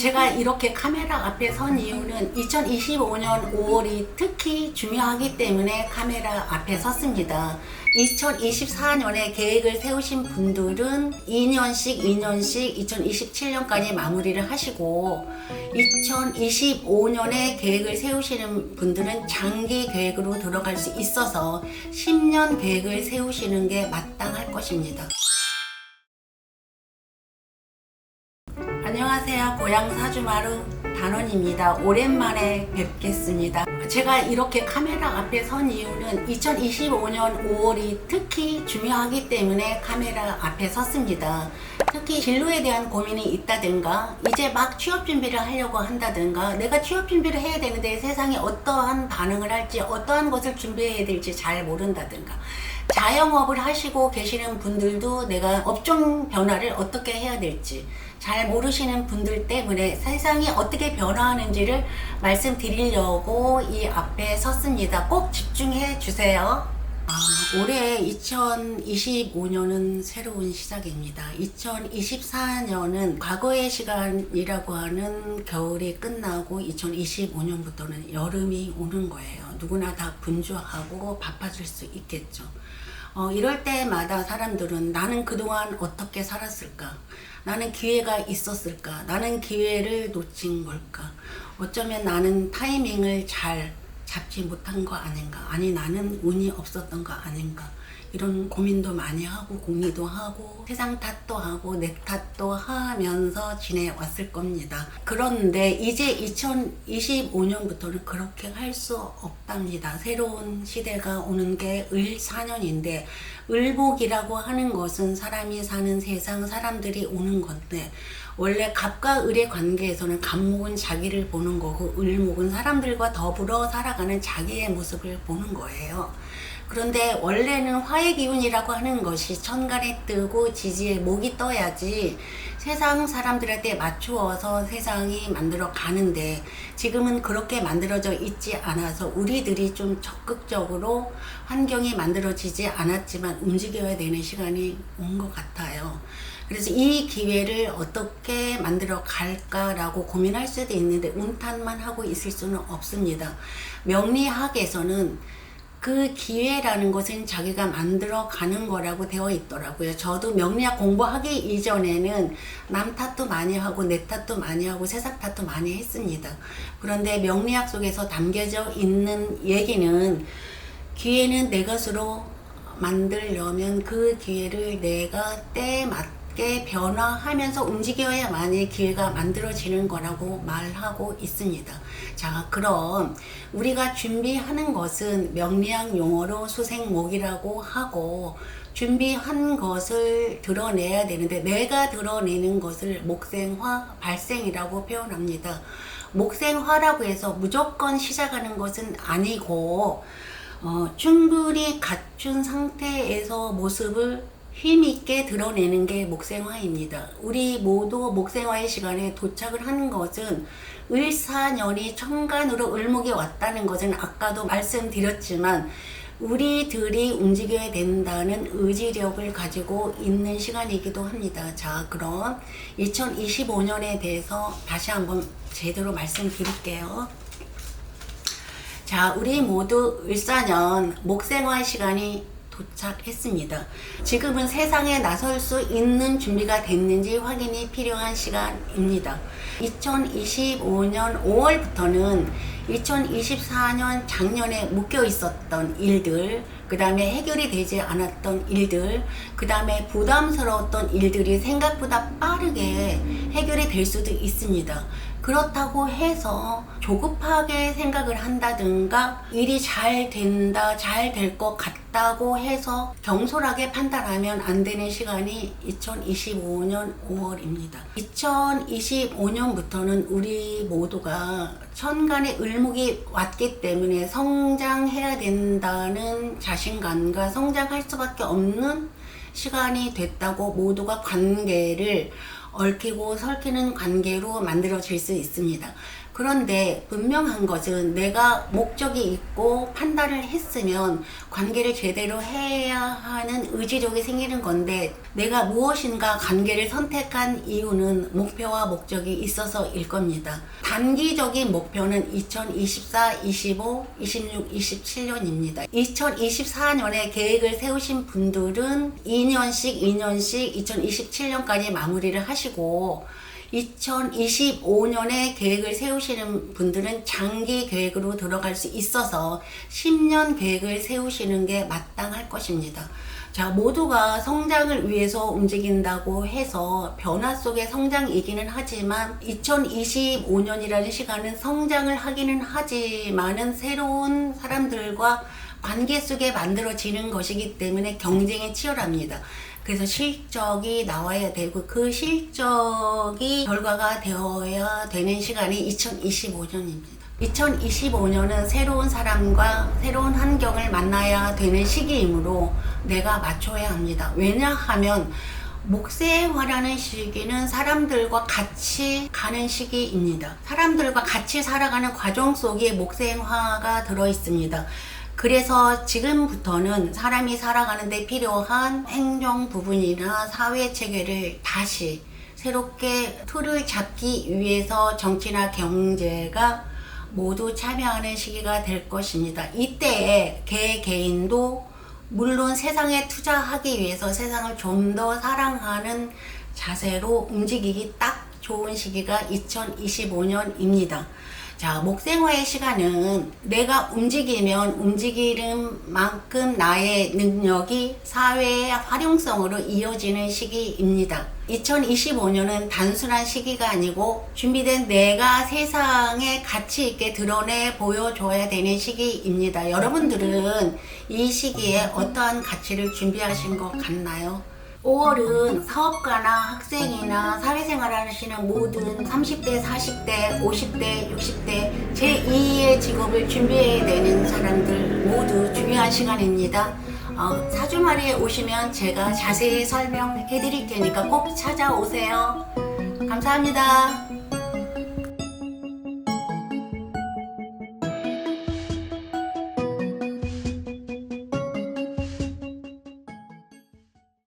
제가 이렇게 카메라 앞에 선 이유는 2025년 5월이 특히 중요하기 때문에 카메라 앞에 섰습니다. 2024년에 계획을 세우신 분들은 2년씩 2027년까지 마무리를 하시고, 2025년에 계획을 세우시는 분들은 장기 계획으로 들어갈 수 있어서 10년 계획을 세우시는 게 마땅할 것입니다. 안녕하세요. 고향 사주마루 단원입니다. 오랜만에 뵙겠습니다. 제가 이렇게 카메라 앞에 선 이유는 2025년 5월이 특히 중요하기 때문에 카메라 앞에 섰습니다. 특히 진로에 대한 고민이 있다든가, 이제 막 취업 준비를 하려고 한다든가, 내가 취업 준비를 해야 되는데 세상에 어떠한 반응을 할지, 어떠한 것을 준비해야 될지 잘 모른다든가, 자영업을 하시고 계시는 분들도 내가 업종 변화를 어떻게 해야 될지 잘 모르시는 분들 때문에 세상이 어떻게 변화하는지를 말씀드리려고 이 앞에 섰습니다. 꼭 집중해 주세요. 올해 2025년은 새로운 시작입니다. 2024년은 과거의 시간이라고 하는 겨울이 끝나고 2025년부터는 여름이 오는 거예요. 누구나 다 분주하고 바빠질 수 있겠죠. 이럴 때마다 사람들은 나는 그동안 어떻게 살았을까? 나는 기회가 있었을까? 나는 기회를 놓친 걸까? 어쩌면 나는 타이밍을 잘 잡지 못한 거 아닌가? 아니, 나는 운이 없었던 거 아닌가? 이런 고민도 많이 하고, 공리도 하고, 세상 탓도 하고, 내 탓도 하면서 지내왔을 겁니다. 그런데 이제 2025년부터는 그렇게 할 수 없답니다. 새로운 시대가 오는 게 을사년인데, 을복이라고 하는 것은 사람이 사는 세상, 사람들이 오는 건데, 원래 갑과 을의 관계에서는 갑목은 자기를 보는 거고, 을목은 사람들과 더불어 살아가는 자기의 모습을 보는 거예요. 그런데 원래는 화의 기운이라고 하는 것이 천간에 뜨고 지지에 목이 떠야지 세상 사람들한테 맞추어서 세상이 만들어 가는데, 지금은 그렇게 만들어져 있지 않아서 우리들이 좀 적극적으로 환경이 만들어지지 않았지만 움직여야 되는 시간이 온 것 같아요. 그래서 이 기회를 어떻게 만들어 갈까라고 고민할 수도 있는데 운탓만 하고 있을 수는 없습니다. 명리학에서는 그 기회라는 것은 자기가 만들어 가는 거라고 되어 있더라고요. 저도 명리학 공부하기 이전에는 남 탓도 많이 하고 내 탓도 많이 하고 세상 탓도 많이 했습니다. 그런데 명리학 속에서 담겨져 있는 얘기는, 기회는 내 것으로 만들려면 그 기회를 내가 때에 맞게 변화하면서 움직여야만이 기회가 만들어지는 거라고 말하고 있습니다. 자, 그럼 우리가 준비하는 것은 명리학 용어로 수생목이라고 하고, 준비한 것을 드러내야 되는데 내가 드러내는 것을 목생화, 발생이라고 표현합니다. 목생화라고 해서 무조건 시작하는 것은 아니고, 충분히 갖춘 상태에서 모습을 힘있게 드러내는 게 목생화입니다. 우리 모두 목생화의 시간에 도착을 하는 것은, 을사년이 천간으로 을목이 왔다는 것은 아까도 말씀드렸지만 우리들이 움직여야 된다는 의지력을 가지고 있는 시간이기도 합니다. 자, 그럼 2025년에 대해서 다시 한번 제대로 말씀드릴게요. 자, 우리 모두 을사년 목생화의 시간이 도착했습니다. 지금은 세상에 나설 수 있는 준비가 됐는지 확인이 필요한 시간입니다. 2025년 5월부터는 2024년 작년에 묶여 있었던 일들, 그 다음에 해결이 되지 않았던 일들, 그 다음에 부담스러웠던 일들이 생각보다 빠르게 해결이 될 수도 있습니다. 그렇다고 해서 조급하게 생각을 한다든가, 일이 잘 된다, 잘 될 것 같다고 해서 경솔하게 판단하면 안 되는 시간이 2025년 5월입니다. 2025년부터는 우리 모두가 천간에 을목이 왔기 때문에 성장해야 된다는 자신감과 성장할 수밖에 없는 시간이 됐다고 모두가 관계를 얽히고 설키는 관계로 만들어질 수 있습니다. 그런데 분명한 것은 내가 목적이 있고 판단을 했으면 관계를 제대로 해야 하는 의지력이 생기는 건데, 내가 무엇인가 관계를 선택한 이유는 목표와 목적이 있어서일 겁니다. 단기적인 목표는 2024, 25, 26, 27년입니다. 2024년에 계획을 세우신 분들은 2년씩 2027년까지 마무리를 하시고, 2025년에 계획을 세우시는 분들은 장기 계획으로 들어갈 수 있어서 10년 계획을 세우시는 게 마땅할 것입니다. 자, 모두가 성장을 위해서 움직인다고 해서 변화 속의 성장이기는 하지만 2025년이라는 시간은 성장을 하기는 하지만은 새로운 사람들과 관계 속에 만들어지는 것이기 때문에 경쟁이 치열합니다. 그래서 실적이 나와야 되고 그 실적이 결과가 되어야 되는 시간이 2025년입니다. 2025년은 새로운 사람과 새로운 환경을 만나야 되는 시기이므로 내가 맞춰야 합니다. 왜냐하면 목세화라는 시기는 사람들과 같이 가는 시기입니다. 사람들과 같이 살아가는 과정 속에 목세화가 들어있습니다. 그래서 지금부터는 사람이 살아가는데 필요한 행정 부분이나 사회 체계를 다시 새롭게 틀을 잡기 위해서 정치나 경제가 모두 참여하는 시기가 될 것입니다. 이때에 개개인도 물론 세상에 투자하기 위해서 세상을 좀 더 사랑하는 자세로 움직이기 딱 좋은 시기가 2025년입니다. 자, 목생화의 시간은 내가 움직이면 움직이는 만큼 나의 능력이 사회의 활용성으로 이어지는 시기입니다. 2025년은 단순한 시기가 아니고 준비된 내가 세상에 가치 있게 드러내 보여줘야 되는 시기입니다. 여러분들은 이 시기에 어떠한 가치를 준비하신 것 같나요? 5월은 사업가나 학생이나 사회생활 하시는 모든 30대, 40대, 50대, 60대 제2의 직업을 준비해야 되는 사람들 모두 중요한 시간입니다. 사주마리에 오시면 제가 자세히 설명해 드릴 테니까 꼭 찾아오세요. 감사합니다.